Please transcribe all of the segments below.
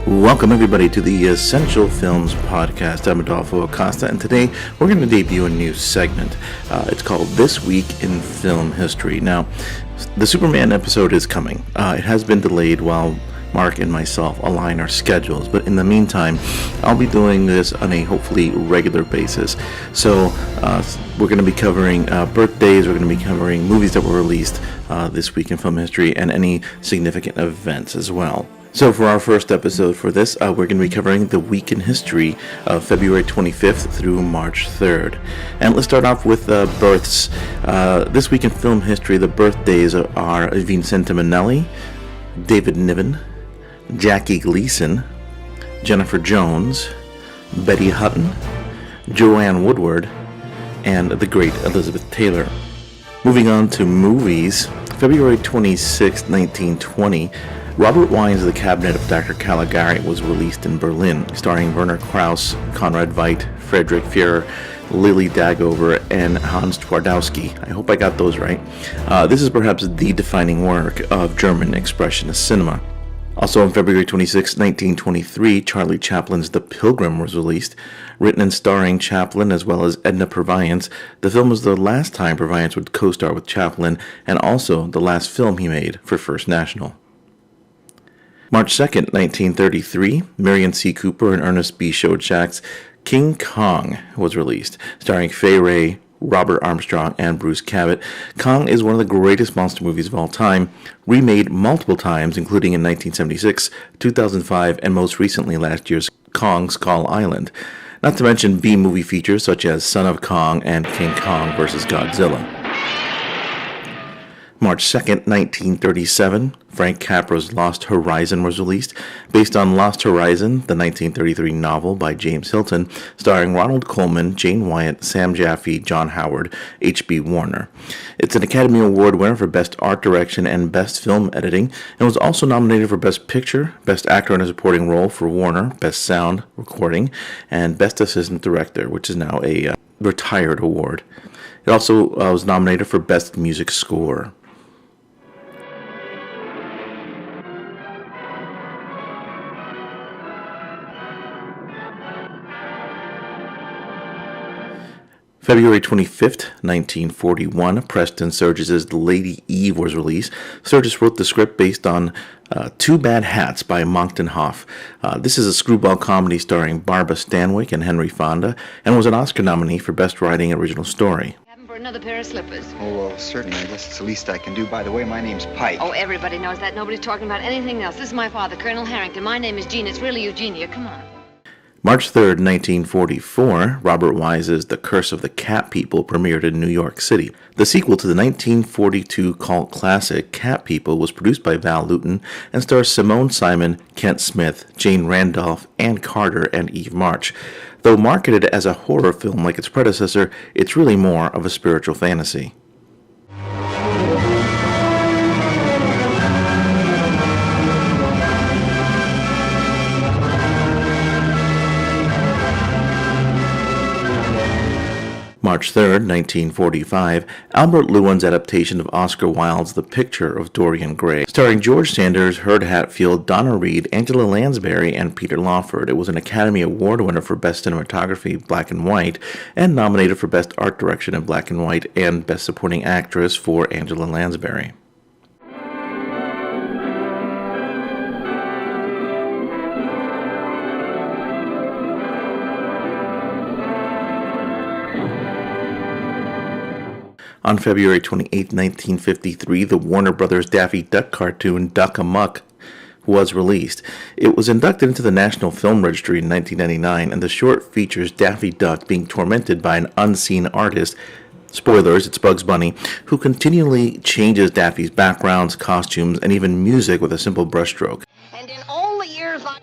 Welcome everybody to the Essential Films Podcast. I'm Adolfo Acosta, and today we're going to debut a new segment. It's called This Week in Film History. Now, the Superman episode is coming. It has been delayed while Mark and myself align our schedules, but in the meantime, I'll be doing this on a hopefully regular basis. So we're going to be covering birthdays, we're going to be covering movies that were released this week in film history, and any significant events as well. So for our first episode for this, we're going to be covering the week in history of February 25th through March 3rd. And let's start off with births. This week in film history, the birthdays are Vincente Minnelli, David Niven, Jackie Gleason, Jennifer Jones, Betty Hutton, Joanne Woodward, and the great Elizabeth Taylor. Moving on to movies, February 26, 1920, Robert Wine's The Cabinet of Dr. Caligari was released in Berlin, starring Werner Krauss, Conrad Veidt, Friedrich Führer, Lily Dagover, and Hans Twardowski. I hope I got those right. This is perhaps the defining work of German expressionist cinema. Also on February 26, 1923, Charlie Chaplin's The Pilgrim was released. Written and starring Chaplin as well as Edna Purviance, the film was the last time Purviance would co-star with Chaplin, and also the last film he made for First National. March 2nd, 1933, Marion C. Cooper and Ernest B. Schoedsack's King Kong was released, starring Fay Wray, Robert Armstrong, and Bruce Cabot. Kong is one of the greatest monster movies of all time, remade multiple times, including in 1976, 2005, and most recently last year's Kong Skull Island. Not to mention B-movie features such as Son of Kong and King Kong vs. Godzilla. March 2nd, 1937, Frank Capra's Lost Horizon was released, based on Lost Horizon, the 1933 novel by James Hilton, starring Ronald Colman, Jane Wyatt, Sam Jaffe, John Howard, H.B. Warner. It's an Academy Award winner for Best Art Direction and Best Film Editing, and was also nominated for Best Picture, Best Actor in a Supporting Role for Warner, Best Sound Recording, and Best Assistant Director, which is now a retired award. It also was nominated for Best Music Score. February 25th, 1941, Preston Sturges' Lady Eve was released. Sturges wrote the script based on Two Bad Hats by Monckton Hoff. This is a screwball comedy starring Barbara Stanwyck and Henry Fonda, and was an Oscar nominee for Best Writing Original Story. For another pair of slippers. Oh, well, certainly. I guess it's the least I can do. By the way, my name's Pike. Oh, everybody knows that. Nobody's talking about anything else. This is my father, Colonel Harrington. My name is Jean. It's really Eugenia. Come on. March 3rd, 1944, Robert Wise's The Curse of the Cat People premiered in New York City. The sequel to the 1942 cult classic Cat People was produced by Val Lewton and stars Simone Simon, Kent Smith, Jane Randolph, Ann Carter, and Eve March. Though marketed as a horror film like its predecessor, it's really more of a spiritual fantasy. March 3rd, 1945, Albert Lewin's adaptation of Oscar Wilde's The Picture of Dorian Gray, starring George Sanders, Herb Hatfield, Donna Reed, Angela Lansbury, and Peter Lawford. It was an Academy Award winner for Best Cinematography, Black and White, and nominated for Best Art Direction in Black and White and Best Supporting Actress for Angela Lansbury. On February 28, 1953, the Warner Brothers Daffy Duck cartoon Duck Amuck was released. It was inducted into the National Film Registry in 1999, and the short features Daffy Duck being tormented by an unseen artist, spoilers, it's Bugs Bunny, who continually changes Daffy's backgrounds, costumes, and even music with a simple brushstroke. And in all the years I...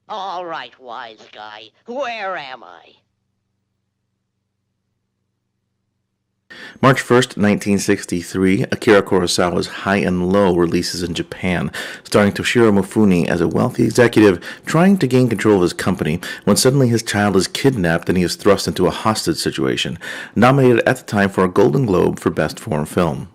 All right, wise guy, where am I? March 1st, 1963, Akira Kurosawa's High and Low releases in Japan, starring Toshiro Mifune as a wealthy executive trying to gain control of his company when suddenly his child is kidnapped and he is thrust into a hostage situation. Nominated at the time for a Golden Globe for Best Foreign Film.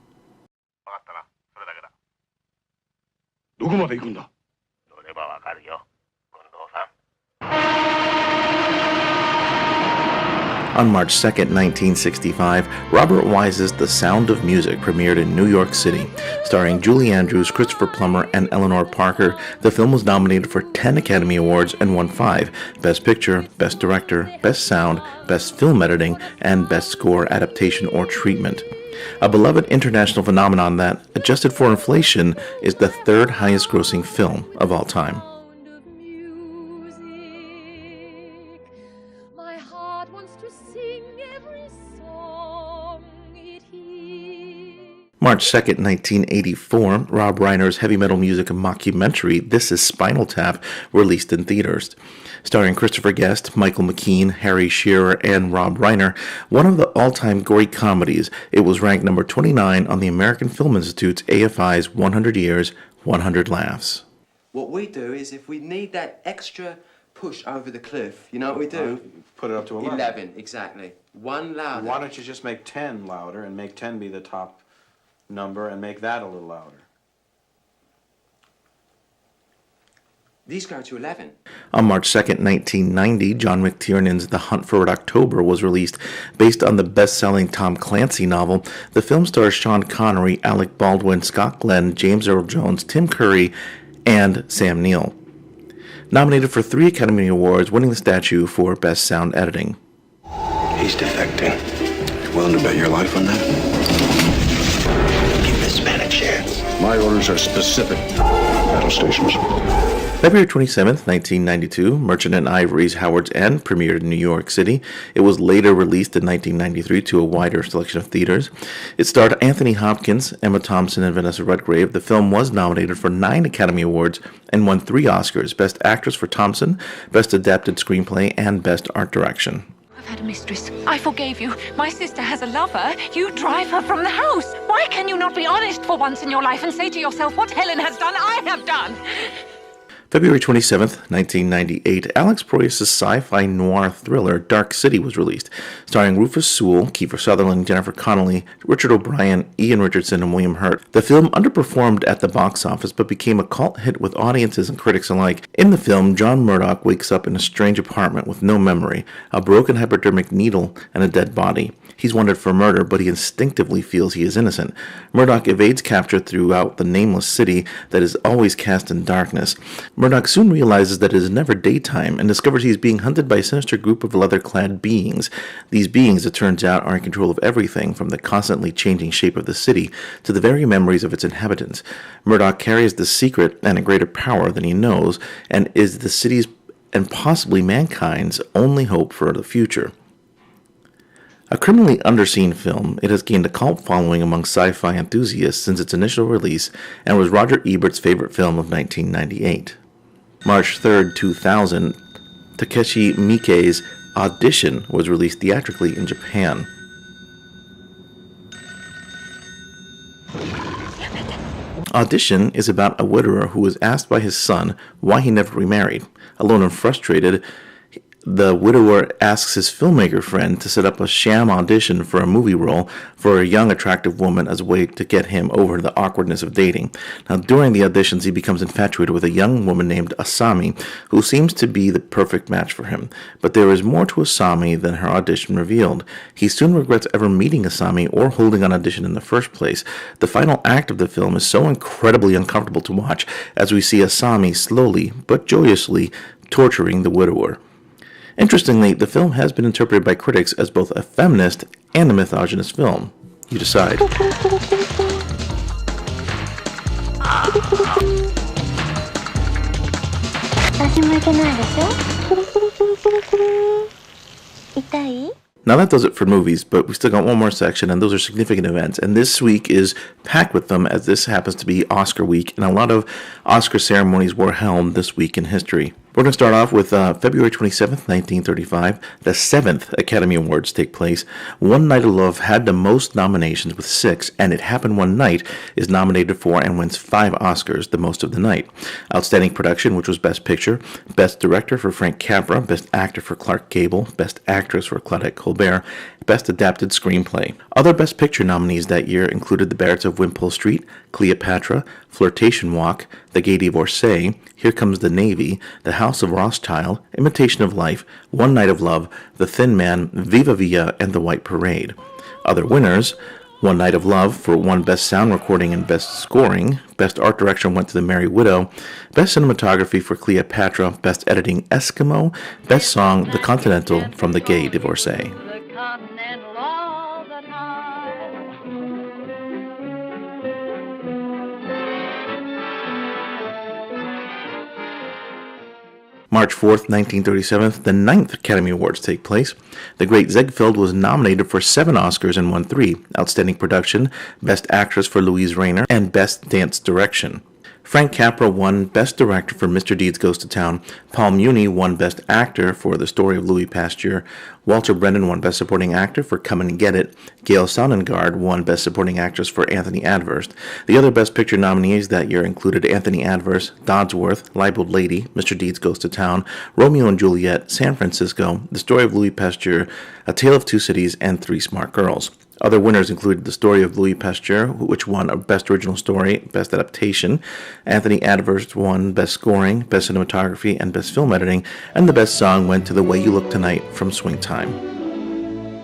On March 2, 1965, Robert Wise's The Sound of Music premiered in New York City. Starring Julie Andrews, Christopher Plummer, and Eleanor Parker, the film was nominated for 10 Academy Awards and won 5: Best Picture, Best Director, Best Sound, Best Film Editing, and Best Score Adaptation or Treatment. A beloved international phenomenon that, adjusted for inflation, is the third highest grossing film of all time. March 2nd, 1984, Rob Reiner's heavy metal music mockumentary This Is Spinal Tap released in theaters. Starring Christopher Guest, Michael McKean, Harry Shearer, and Rob Reiner, one of the all-time gory comedies, it was ranked number 29 on the American Film Institute's AFI's 100 Years, 100 Laughs. What we do is if we need that extra push over the cliff, you know what we do? Put it up to 11. 11, exactly. One louder. Why don't you just make 10 louder and make 10 be the top number and make that a little louder? These go to 11. On March 2nd, 1990, John McTiernan's The Hunt for Red October was released. Based on the best-selling Tom Clancy novel, the film stars Sean Connery, Alec Baldwin, Scott Glenn, James Earl Jones, Tim Curry, and Sam Neill. Nominated for 3 Academy Awards, winning the statue for Best Sound Editing. He's defecting. You willing to bet your life on that? Give this man a chance. My orders are specific. Battle stations. February 27th, 1992, Merchant and Ivory's Howard's End premiered in New York City. It was later released in 1993 to a wider selection of theaters. It starred Anthony Hopkins, Emma Thompson, and Vanessa Redgrave. The film was nominated for 9 Academy Awards and won 3 Oscars: Best Actress for Thompson, Best Adapted Screenplay, and Best Art Direction. I've had a mistress. I forgave you. My sister has a lover. You drive her from the house. Why can you not be honest for once in your life and say to yourself, what Helen has done, I have done? February 27th, 1998, Alex Proyas' sci-fi noir thriller Dark City was released, starring Rufus Sewell, Kiefer Sutherland, Jennifer Connelly, Richard O'Brien, Ian Richardson, and William Hurt. The film underperformed at the box office but became a cult hit with audiences and critics alike. In the film, John Murdoch wakes up in a strange apartment with no memory, a broken hypodermic needle, and a dead body. He's wanted for murder, but he instinctively feels he is innocent. Murdoch evades capture throughout the nameless city that is always cast in darkness. Murdoch soon realizes that it is never daytime and discovers he is being hunted by a sinister group of leather-clad beings. These beings, it turns out, are in control of everything from the constantly changing shape of the city to the very memories of its inhabitants. Murdoch carries the secret and a greater power than he knows and is the city's and possibly mankind's only hope for the future. A criminally underseen film, it has gained a cult following among sci-fi enthusiasts since its initial release and was Roger Ebert's favorite film of 1998. March 3rd, 2000, Takeshi Miike's Audition was released theatrically in Japan. Audition is about a widower who is asked by his son why he never remarried. Alone and frustrated, the widower asks his filmmaker friend to set up a sham audition for a movie role for a young, attractive woman as a way to get him over the awkwardness of dating. Now, during the auditions, he becomes infatuated with a young woman named Asami, who seems to be the perfect match for him. But there is more to Asami than her audition revealed. He soon regrets ever meeting Asami or holding an audition in the first place. The final act of the film is so incredibly uncomfortable to watch as we see Asami slowly but joyously torturing the widower. Interestingly, the film has been interpreted by critics as both a feminist and a misogynist film. You decide. Now that does it for movies, but we still got one more section, and those are significant events. And this week is packed with them, as this happens to be Oscar week, and a lot of Oscar ceremonies were held this week in history. We're going to start off with February 27th, 1935. The 7th Academy Awards take place. One Night of Love had the most nominations with 6, and It Happened One Night is nominated for and wins 5 Oscars, the most of the night. Outstanding Production, which was Best Picture, Best Director for Frank Capra, Best Actor for Clark Gable, Best Actress for Claudette Colbert, Best Adapted Screenplay. Other Best Picture nominees that year included The Barretts of Wimpole Street, Cleopatra, Flirtation Walk, The Gay Divorcee, Here Comes the Navy, The House of Rothschild, Imitation of Life, One Night of Love, The Thin Man, Viva Villa, and The White Parade. Other winners: One Night of Love for won Best Sound Recording and Best Scoring. Best Art Direction went to The Merry Widow. Best Cinematography for Cleopatra. Best Editing, Eskimo. Best Song, The Continental from The Gay Divorcee. March 4th, 1937, the 9th Academy Awards take place. The Great Ziegfeld was nominated for 7 Oscars and won 3. Outstanding Production, Best Actress for Louise Rayner, and Best Dance Direction. Frank Capra won Best Director for Mr. Deeds Goes to Town. Paul Muni won Best Actor for The Story of Louis Pasteur. Walter Brennan won Best Supporting Actor for Come and Get It. Gail Sonnengard won Best Supporting Actress for Anthony Adverse. The other Best Picture nominees that year included Anthony Adverse, Dodsworth, Libeled Lady, Mr. Deeds Goes to Town, Romeo and Juliet, San Francisco, The Story of Louis Pasteur, A Tale of Two Cities, and Three Smart Girls. Other winners included The Story of Louis Pasteur, which won a Best Original Story, Best Adaptation. Anthony Adverse won Best Scoring, Best Cinematography, and Best Film Editing, and the Best Song went to The Way You Look Tonight from Swing Time.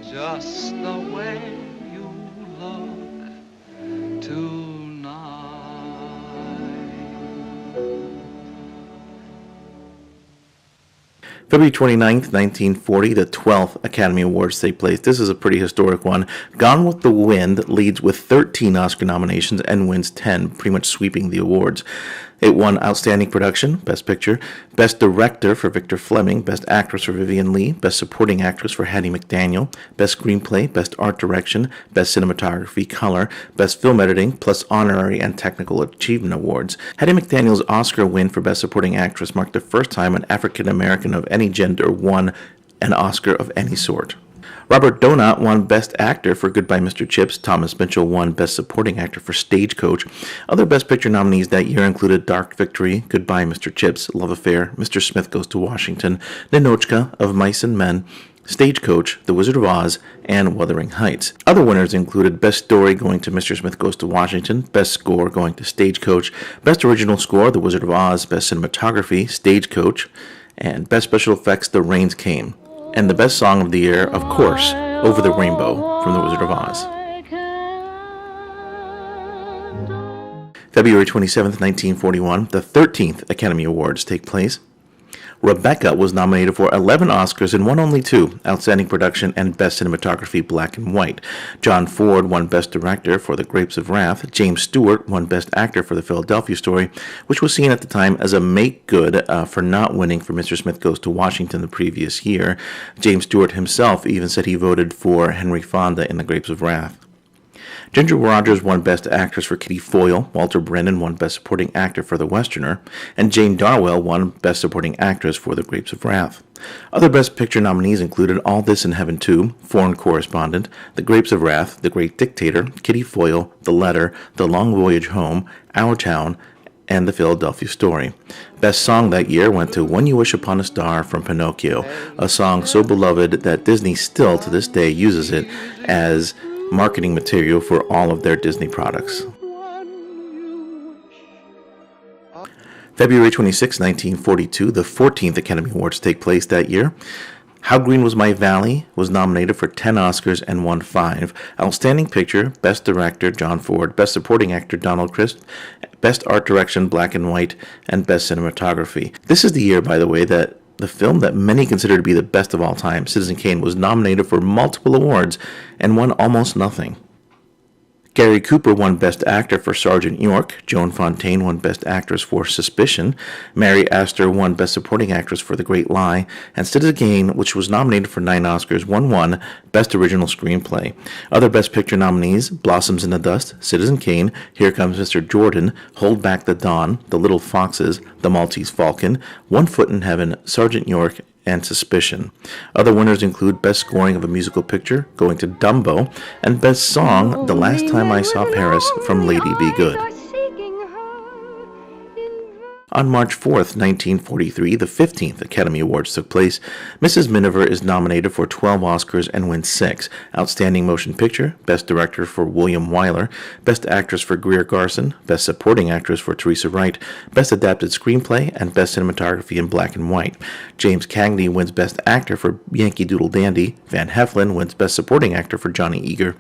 Just the way you look tonight. February 29th, 1940, the 12th Academy Awards take place. This is a pretty historic one. Gone with the Wind leads with 13 Oscar nominations and wins 10, pretty much sweeping the awards. It won Outstanding Production, Best Picture, Best Director for Victor Fleming, Best Actress for Vivien Leigh, Best Supporting Actress for Hattie McDaniel, Best Screenplay, Best Art Direction, Best Cinematography, Color, Best Film Editing, plus Honorary and Technical Achievement Awards. Hattie McDaniel's Oscar win for Best Supporting Actress marked the first time an African American of any gender won an Oscar of any sort. Robert Donat won Best Actor for Goodbye Mr. Chips. Thomas Mitchell won Best Supporting Actor for Stagecoach. Other Best Picture nominees that year included Dark Victory, Goodbye Mr. Chips, Love Affair, Mr. Smith Goes to Washington, Ninotchka, Of Mice and Men, Stagecoach, The Wizard of Oz, and Wuthering Heights. Other winners included Best Story going to Mr. Smith Goes to Washington, Best Score going to Stagecoach, Best Original Score, The Wizard of Oz, Best Cinematography, Stagecoach, and Best Special Effects, The Rains Came. And the Best Song of the Year, of course, Over the Rainbow from The Wizard of Oz. February 27th, 1941, the 13th Academy Awards take place. Rebecca was nominated for 11 Oscars and won only 2, Outstanding Production and Best Cinematography Black and White. John Ford won Best Director for The Grapes of Wrath. James Stewart won Best Actor for The Philadelphia Story, which was seen at the time as a make-good for not winning for Mr. Smith Goes to Washington the previous year. James Stewart himself even said he voted for Henry Fonda in The Grapes of Wrath. Ginger Rogers won Best Actress for Kitty Foyle, Walter Brennan won Best Supporting Actor for The Westerner, and Jane Darwell won Best Supporting Actress for The Grapes of Wrath. Other Best Picture nominees included All This in Heaven 2, Foreign Correspondent, The Grapes of Wrath, The Great Dictator, Kitty Foyle, The Letter, The Long Voyage Home, Our Town, and The Philadelphia Story. Best Song that year went to When You Wish Upon a Star from Pinocchio, a song so beloved that Disney still to this day uses it as marketing material for all of their Disney products. February 26, 1942, the 14th Academy Awards take place that year. How Green Was My Valley was nominated for 10 Oscars and won 5. Outstanding Picture, Best Director, John Ford, Best Supporting Actor, Donald Crisp, Best Art Direction, Black and White, and Best Cinematography. This is the year, by the way, that the film that many consider to be the best of all time, Citizen Kane, was nominated for multiple awards and won almost nothing. Gary Cooper won Best Actor for Sergeant York. Joan Fontaine won Best Actress for Suspicion. Mary Astor won Best Supporting Actress for The Great Lie. And Citizen Kane, which was nominated for 9 Oscars, won Best Original Screenplay. Other Best Picture nominees: Blossoms in the Dust, Citizen Kane, Here Comes Mr. Jordan, Hold Back the Dawn, The Little Foxes, The Maltese Falcon, One Foot in Heaven, Sergeant York, and Suspicion. Other winners include Best Scoring of a Musical Picture, going to Dumbo, and Best Song, The Last Time I Saw Paris from Lady Be Good. On March 4th, 1943, the 15th Academy Awards took place. Mrs. Miniver is nominated for 12 Oscars and wins 6. Outstanding Motion Picture, Best Director for William Wyler, Best Actress for Greer Garson, Best Supporting Actress for Teresa Wright, Best Adapted Screenplay, and Best Cinematography in Black and White. James Cagney wins Best Actor for Yankee Doodle Dandy. Van Heflin wins Best Supporting Actor for Johnny Eager.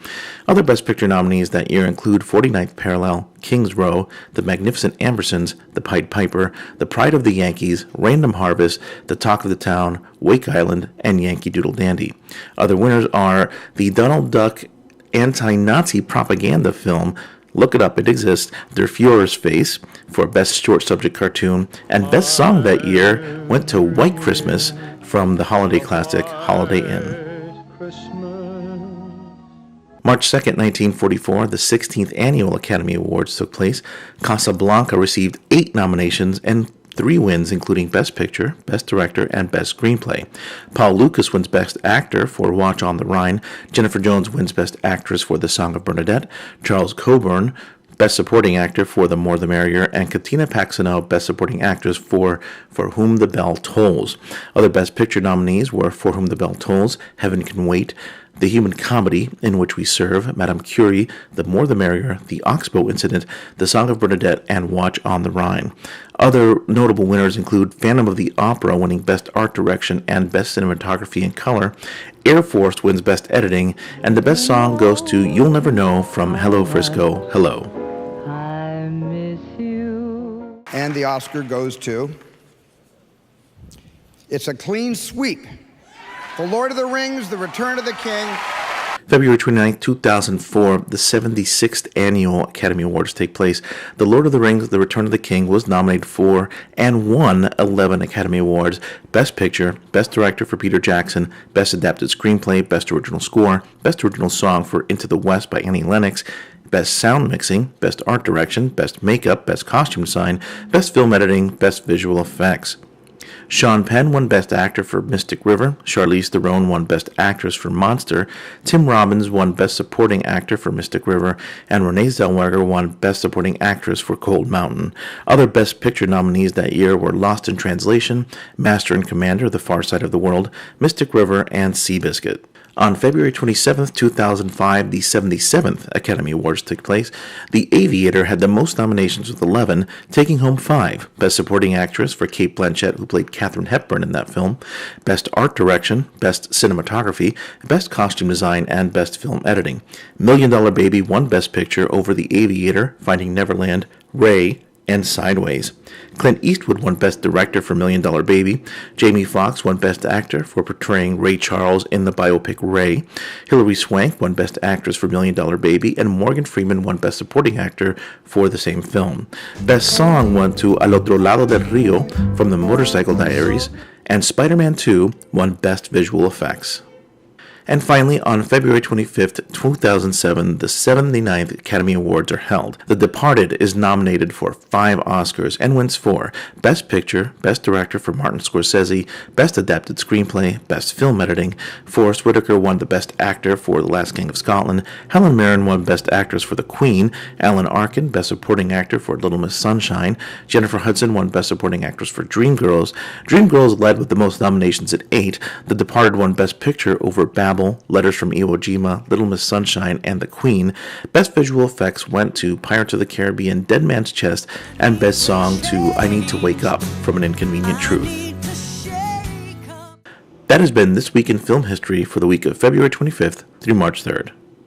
Other Best Picture nominees that year include 49th Parallel, King's Row, The Magnificent Ambersons, The Pied Piper, The Pride of the Yankees, Random Harvest, The Talk of the Town, Wake Island, and Yankee Doodle Dandy. Other winners are the Donald Duck anti-Nazi propaganda film, look it up, it exists, Der Fuhrer's Face, for Best Short Subject Cartoon, and Best Song that year went to White Christmas from the holiday classic Holiday Inn. March 2nd, 1944, the 16th Annual Academy Awards took place. Casablanca received 8 nominations and 3 wins, including Best Picture, Best Director, and Best Screenplay. Paul Lucas wins Best Actor for Watch on the Rhine. Jennifer Jones wins Best Actress for The Song of Bernadette. Charles Coburn, Best Supporting Actor for The More the Merrier, and Katina Paxineau, Best Supporting Actress for Whom the Bell Tolls. Other Best Picture nominees were For Whom the Bell Tolls, Heaven Can Wait, The Human Comedy, In Which We Serve, Madame Curie, The More the Merrier, The Oxbow Incident, The Song of Bernadette, and Watch on the Rhine. Other notable winners include Phantom of the Opera winning Best Art Direction and Best Cinematography in Color, Air Force wins Best Editing, and the best song goes to You'll Never Know from Hello Frisco, Hello. And the Oscar goes to... It's a clean sweep. The Lord of the Rings, The Return of the King. February 29, 2004, the 76th Annual Academy Awards take place. The Lord of the Rings, The Return of the King was nominated for and won 11 Academy Awards. Best Picture, Best Director for Peter Jackson, Best Adapted Screenplay, Best Original Score, Best Original Song for Into the West by Annie Lennox, Best Sound Mixing, Best Art Direction, Best Makeup, Best Costume Design, Best Film Editing, Best Visual Effects. Sean Penn won Best Actor for Mystic River, Charlize Theron won Best Actress for Monster, Tim Robbins won Best Supporting Actor for Mystic River, and Renee Zellweger won Best Supporting Actress for Cold Mountain. Other Best Picture nominees that year were Lost in Translation, Master and Commander, The Far Side of the World, Mystic River, and Seabiscuit. On February 27, 2005, the 77th Academy Awards took place. The Aviator had the most nominations with 11, taking home 5. Best Supporting Actress for Cate Blanchett, who played Katharine Hepburn in that film. Best Art Direction, Best Cinematography, Best Costume Design, and Best Film Editing. $1 Million Baby won Best Picture over The Aviator, Finding Neverland, Ray, and Sideways. Clint Eastwood won Best Director for $1 Million Baby. Jamie Foxx won Best Actor for portraying Ray Charles in the biopic Ray. Hilary Swank won Best Actress for $1 Million Baby, and Morgan Freeman won Best Supporting Actor for the same film. Best Song went to Al Otro Lado del Rio from the Motorcycle Diaries, and Spider-Man 2 won Best Visual Effects. And finally, on February 25th, 2007, the 79th Academy Awards are held. The Departed is nominated for 5 Oscars and wins 4. Best Picture, Best Director for Martin Scorsese, Best Adapted Screenplay, Best Film Editing. Forrest Whitaker won the Best Actor for The Last King of Scotland. Helen Mirren won Best Actress for The Queen. Alan Arkin, Best Supporting Actor for Little Miss Sunshine. Jennifer Hudson won Best Supporting Actress for Dreamgirls. Dreamgirls led with the most nominations at 8. The Departed won Best Picture over Babel, Letters from Iwo Jima, Little Miss Sunshine, and The Queen. Best Visual Effects went to Pirates of the Caribbean, Dead Man's Chest, and Best Song to I Need to Wake Up from An Inconvenient Truth. That has been This Week in Film History for the week of February 25th through March 3rd.